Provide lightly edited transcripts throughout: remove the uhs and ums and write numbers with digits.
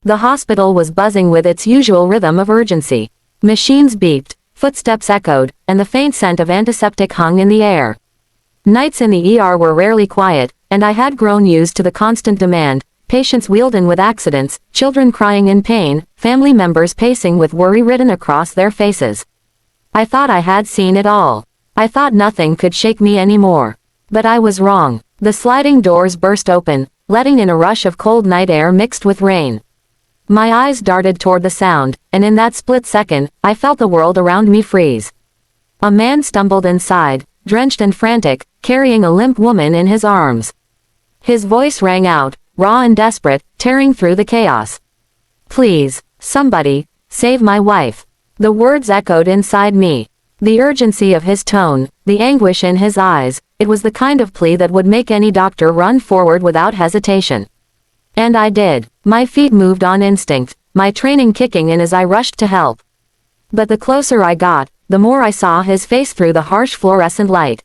The hospital was buzzing with its usual rhythm of urgency. Machines beeped, footsteps echoed, and the faint scent of antiseptic hung in the air. Nights in the ER were rarely quiet, and I had grown used to the constant demand, patients wheeled in with accidents, children crying in pain, family members pacing with worry written across their faces. I thought I had seen it all. I thought nothing could shake me anymore. But I was wrong. The sliding doors burst open, letting in a rush of cold night air mixed with rain. My eyes darted toward the sound, and in that split second, I felt the world around me freeze. A man stumbled inside, drenched and frantic, carrying a limp woman in his arms. His voice rang out, raw and desperate, tearing through the chaos. "Please, somebody, save my wife." The words echoed inside me. The urgency of his tone, the anguish in his eyes, it was the kind of plea that would make any doctor run forward without hesitation. And I did. My feet moved on instinct, my training kicking in as I rushed to help. But the closer I got, the more I saw his face through the harsh fluorescent light.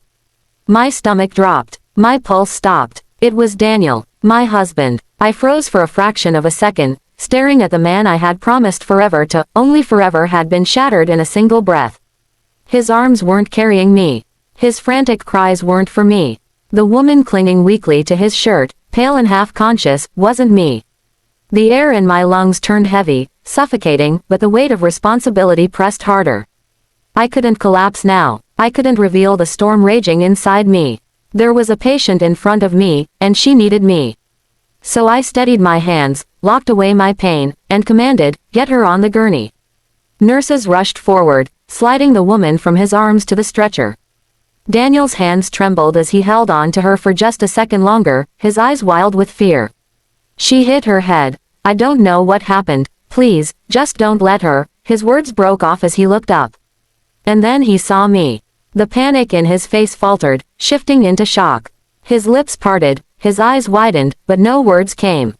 My stomach dropped. My pulse stopped. It was Daniel, my husband. I froze for a fraction of a second, staring at the man I had promised forever to, only forever had been shattered in a single breath. His arms weren't carrying me. His frantic cries weren't for me. The woman clinging weakly to his shirt, pale and half-conscious, wasn't me. The air in my lungs turned heavy, suffocating, but the weight of responsibility pressed harder. I couldn't collapse now. I couldn't reveal the storm raging inside me. There was a patient in front of me, and she needed me. So I steadied my hands, locked away my pain, and commanded, "Get her on the gurney." Nurses rushed forward, sliding the woman from his arms to the stretcher. Daniel's hands trembled as he held on to her for just a second longer, his eyes wild with fear. She hit her head. "I don't know what happened. Please, just don't let her." His words broke off as he looked up. And then he saw me. The panic in his face faltered, shifting into shock. His lips parted, his eyes widened, but no words came.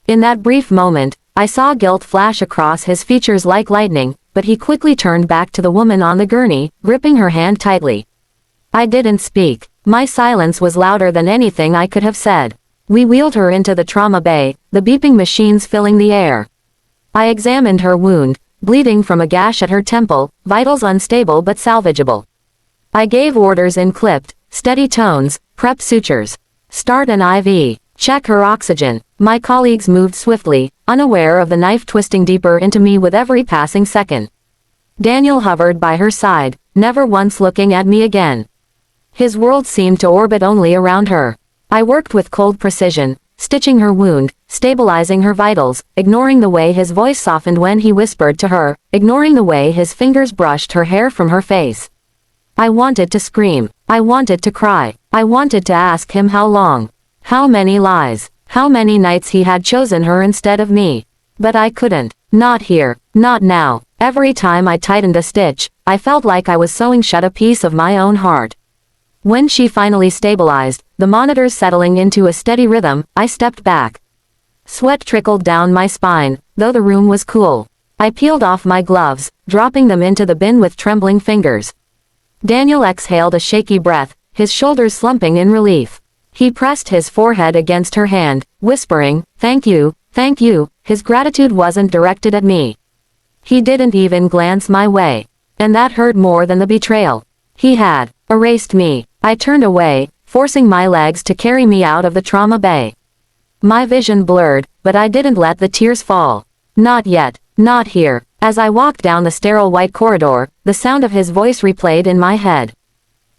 In that brief moment, I saw guilt flash across his features like lightning, but he quickly turned back to the woman on the gurney, gripping her hand tightly. I didn't speak. My silence was louder than anything I could have said. We wheeled her into the trauma bay, the beeping machines filling the air. I examined her wound, bleeding from a gash at her temple, vitals unstable but salvageable. I gave orders in clipped, steady tones: prep sutures. Start an IV. Check her oxygen. My colleagues moved swiftly, unaware of the knife twisting deeper into me with every passing second. Daniel hovered by her side, never once looking at me again. His world seemed to orbit only around her. I worked with cold precision, stitching her wound, stabilizing her vitals, ignoring the way his voice softened when he whispered to her, ignoring the way his fingers brushed her hair from her face. I wanted to scream. I wanted to cry. I wanted to ask him how long. How many lies. How many nights he had chosen her instead of me. But I couldn't. Not here. Not now. Every time I tightened a stitch, I felt like I was sewing shut a piece of my own heart. When she finally stabilized, the monitors settling into a steady rhythm, I stepped back. Sweat trickled down my spine, though the room was cool. I peeled off my gloves, dropping them into the bin with trembling fingers. Daniel exhaled a shaky breath, his shoulders slumping in relief. He pressed his forehead against her hand, whispering, "Thank you, thank you." His gratitude wasn't directed at me. He didn't even glance my way. And that hurt more than the betrayal. He had erased me. I turned away, forcing my legs to carry me out of the trauma bay. My vision blurred, but I didn't let the tears fall. Not yet. Not here. As I walked down the sterile white corridor, the sound of his voice replayed in my head.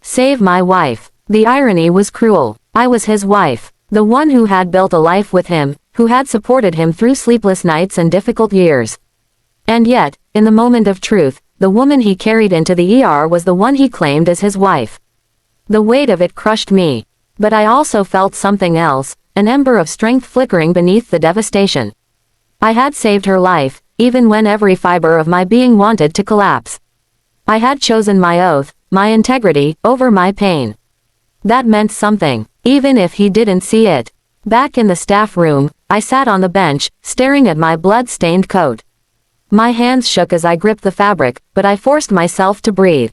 Save my wife. The irony was cruel. I was his wife. The one who had built a life with him, who had supported him through sleepless nights and difficult years. And yet, in the moment of truth, the woman he carried into the ER was the one he claimed as his wife. The weight of it crushed me. But I also felt something else, an ember of strength flickering beneath the devastation. I had saved her life, even when every fiber of my being wanted to collapse. I had chosen my oath, my integrity, over my pain. That meant something, even if he didn't see it. Back in the staff room, I sat on the bench, staring at my blood-stained coat. My hands shook as I gripped the fabric, but I forced myself to breathe.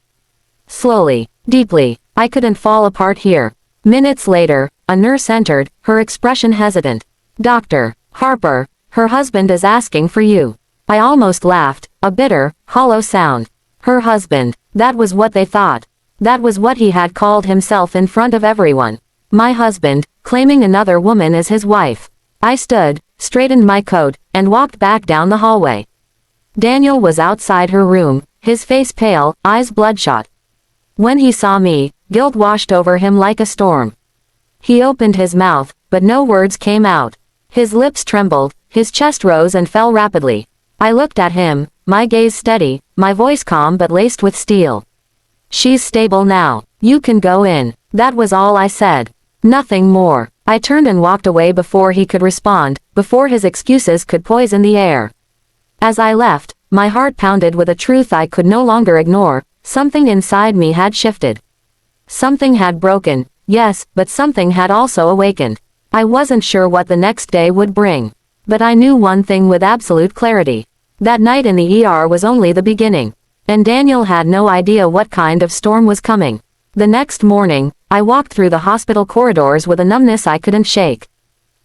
Slowly, deeply. I couldn't fall apart here. Minutes later, a nurse entered, her expression hesitant. "Dr. Harper." Her husband is asking for you. I almost laughed, a bitter, hollow sound. Her husband, that was what they thought. That was what he had called himself in front of everyone. My husband, claiming another woman as his wife. I stood, straightened my coat, and walked back down the hallway. Daniel was outside her room, his face pale, eyes bloodshot. When he saw me, guilt washed over him like a storm. He opened his mouth, but no words came out. His lips trembled, his chest rose and fell rapidly. I looked at him, my gaze steady, my voice calm but laced with steel. She's stable now. You can go in. That was all I said. Nothing more. I turned and walked away before he could respond, before his excuses could poison the air. As I left, my heart pounded with a truth I could no longer ignore. Something inside me had shifted. Something had broken, yes, but something had also awakened. I wasn't sure what the next day would bring. But I knew one thing with absolute clarity. That night in the ER was only the beginning. And Daniel had no idea what kind of storm was coming. The next morning, I walked through the hospital corridors with a numbness I couldn't shake.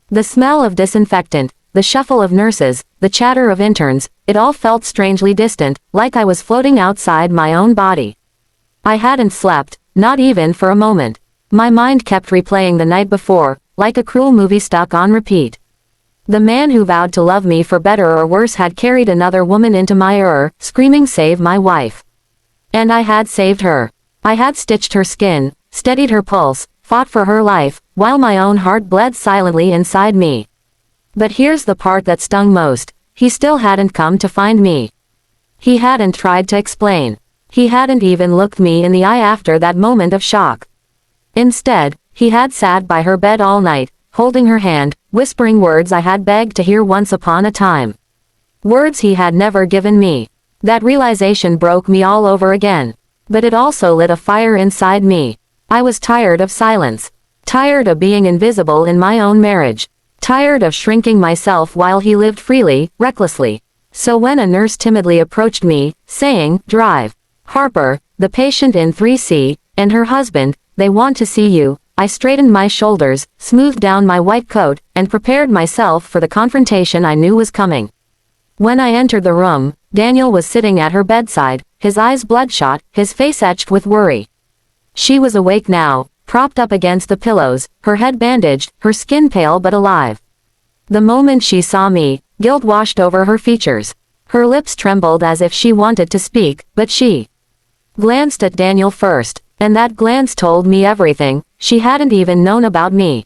The smell of disinfectant, the shuffle of nurses, the chatter of interns, it all felt strangely distant, like I was floating outside my own body. I hadn't slept, not even for a moment. My mind kept replaying the night before, like a cruel movie stuck on repeat. The man who vowed to love me for better or worse had carried another woman into my screaming save my wife. And I had saved her. I had stitched her skin, steadied her pulse, fought for her life, while my own heart bled silently inside me. But here's the part that stung most. He still hadn't come to find me. He hadn't tried to explain. He hadn't even looked me in the eye after that moment of shock. Instead, he had sat by her bed all night, holding her hand, whispering words I had begged to hear once upon a time. Words he had never given me. That realization broke me all over again. But it also lit a fire inside me. I was tired of silence. Tired of being invisible in my own marriage. Tired of shrinking myself while he lived freely, recklessly. So when a nurse timidly approached me, saying, "Drive. Harper, the patient in 3C, and her husband, they want to see you," I straightened my shoulders, smoothed down my white coat, and prepared myself for the confrontation I knew was coming. When I entered the room, Daniel was sitting at her bedside, his eyes bloodshot, his face etched with worry. She was awake now, propped up against the pillows, her head bandaged, her skin pale but alive. The moment she saw me, guilt washed over her features. Her lips trembled as if she wanted to speak, but she glanced at Daniel first, and that glance told me everything she hadn't even known about me.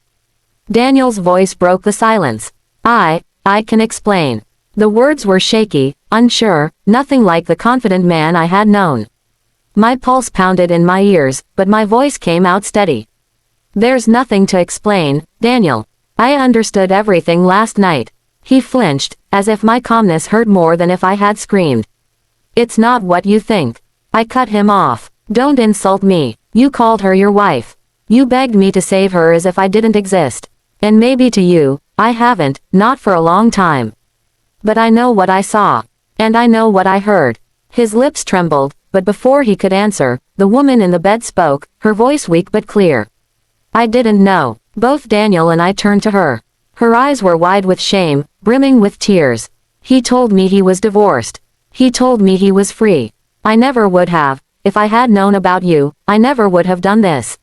Daniel's voice broke the silence. I can explain. The words were shaky, unsure, nothing like the confident man I had known. My pulse pounded in my ears, but my voice came out steady. There's nothing to explain, Daniel. I understood everything last night. He flinched, as if my calmness hurt more than if I had screamed. It's not what you think. I cut him off. Don't insult me. You called her your wife. You begged me to save her as if I didn't exist. And maybe to you, I haven't, not for a long time. But I know what I saw. And I know what I heard. His lips trembled, but before he could answer, the woman in the bed spoke, her voice weak but clear. I didn't know. Both Daniel and I turned to her. Her eyes were wide with shame, brimming with tears. He told me he was divorced. He told me he was free. I never would have. If I had known about you, I never would have done this.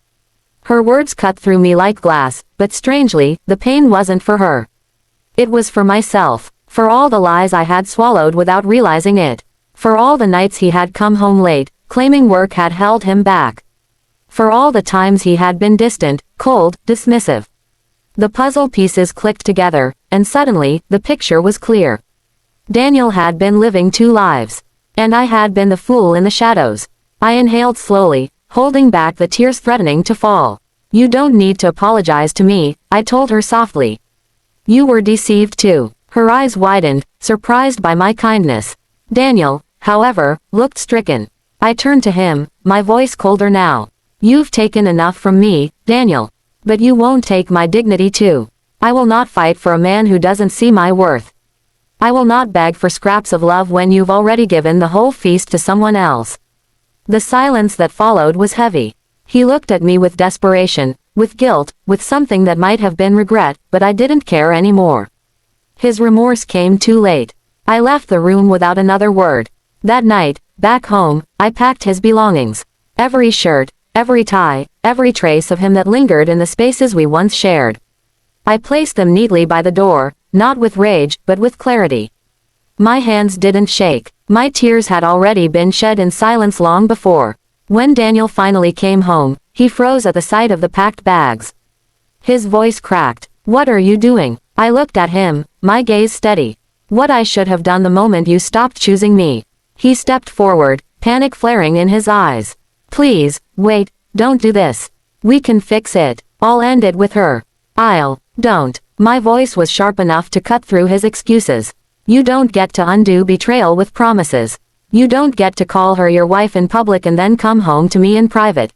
Her words cut through me like glass, but strangely, the pain wasn't for her. It was for myself. For all the lies I had swallowed without realizing it. For all the nights he had come home late, claiming work had held him back. For all the times he had been distant, cold, dismissive. The puzzle pieces clicked together, and suddenly, the picture was clear. Daniel had been living two lives. And I had been the fool in the shadows. I inhaled slowly, holding back the tears threatening to fall. You don't need to apologize to me, I told her softly. You were deceived too. Her eyes widened, surprised by my kindness. Daniel, however, looked stricken. I turned to him, my voice colder now. You've taken enough from me, Daniel. But you won't take my dignity too. I will not fight for a man who doesn't see my worth. I will not beg for scraps of love when you've already given the whole feast to someone else. The silence that followed was heavy. He looked at me with desperation, with guilt, with something that might have been regret, but I didn't care anymore. His remorse came too late. I left the room without another word. That night, back home, I packed his belongings. Every shirt, every tie, every trace of him that lingered in the spaces we once shared. I placed them neatly by the door, not with rage, but with clarity. My hands didn't shake. My tears had already been shed in silence long before. When Daniel finally came home, he froze at the sight of the packed bags. His voice cracked. "What are you doing?" I looked at him, my gaze steady. "What I should have done the moment you stopped choosing me." He stepped forward, panic flaring in his eyes. "Please, wait, don't do this. We can fix it. I'll end it with her." Don't." My voice was sharp enough to cut through his excuses. "You don't get to undo betrayal with promises. You don't get to call her your wife in public and then come home to me in private.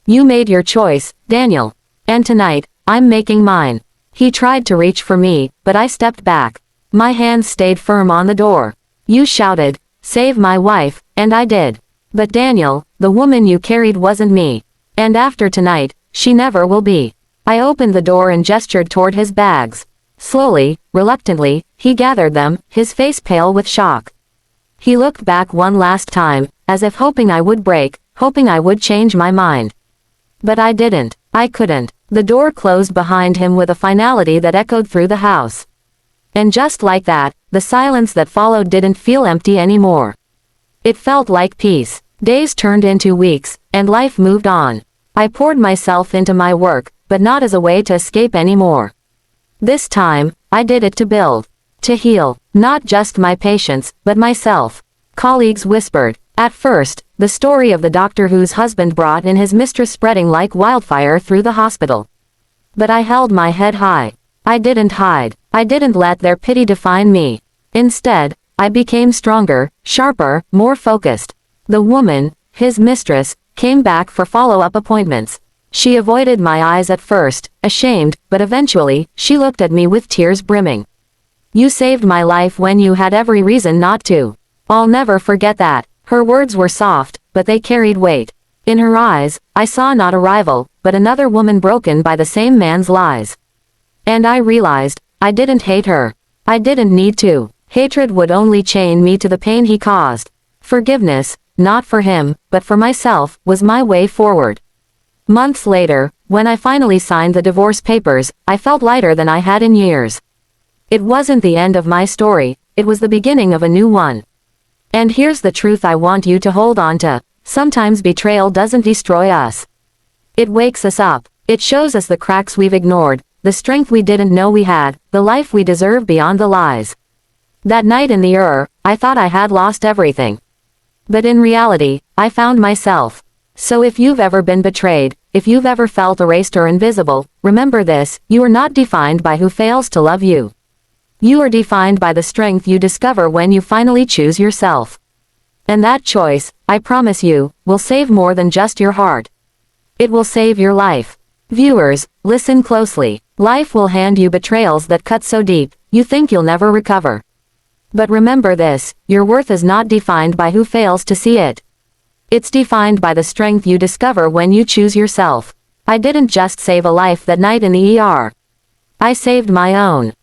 You made your choice, Daniel. And tonight, I'm making mine." He tried to reach for me, but I stepped back. My hands stayed firm on the door. "You shouted, 'Save my wife,' and I did. But Daniel, the woman you carried wasn't me. And after tonight, she never will be." I opened the door and gestured toward his bags. Slowly, reluctantly, he gathered them, his face pale with shock. He looked back one last time, as if hoping I would break, hoping I would change my mind. But I didn't. I couldn't. The door closed behind him with a finality that echoed through the house. And just like that, the silence that followed didn't feel empty anymore. It felt like peace. Days turned into weeks, and life moved on. I poured myself into my work, but not as a way to escape anymore. This time, I did it to build. To heal, not just my patients, but myself. Colleagues whispered. At first, the story of the doctor whose husband brought in his mistress spreading like wildfire through the hospital. But I held my head high. I didn't hide. I didn't let their pity define me. Instead, I became stronger, sharper, more focused. The woman, his mistress, came back for follow-up appointments. She avoided my eyes at first, ashamed, but eventually, she looked at me with tears brimming. "You saved my life when you had every reason not to." I'll never forget that. Her words were soft, but they carried weight. In her eyes, I saw not a rival, but another woman broken by the same man's lies. And I realized, I didn't hate her. I didn't need to. Hatred would only chain me to the pain he caused. Forgiveness, not for him, but for myself, was my way forward. Months later, when I finally signed the divorce papers, I felt lighter than I had in years. It wasn't the end of my story, it was the beginning of a new one. And here's the truth I want you to hold on to. Sometimes betrayal doesn't destroy us. It wakes us up. It shows us the cracks we've ignored, the strength we didn't know we had, the life we deserve beyond the lies. That night in the I thought I had lost everything. But in reality, I found myself. So if you've ever been betrayed, if you've ever felt erased or invisible, remember this: you are not defined by who fails to love you. You are defined by the strength you discover when you finally choose yourself. And that choice, I promise you, will save more than just your heart. It will save your life. Viewers, listen closely. Life will hand you betrayals that cut so deep, you think you'll never recover. But remember this: your worth is not defined by who fails to see it. It's defined by the strength you discover when you choose yourself. I didn't just save a life that night in the I saved my own.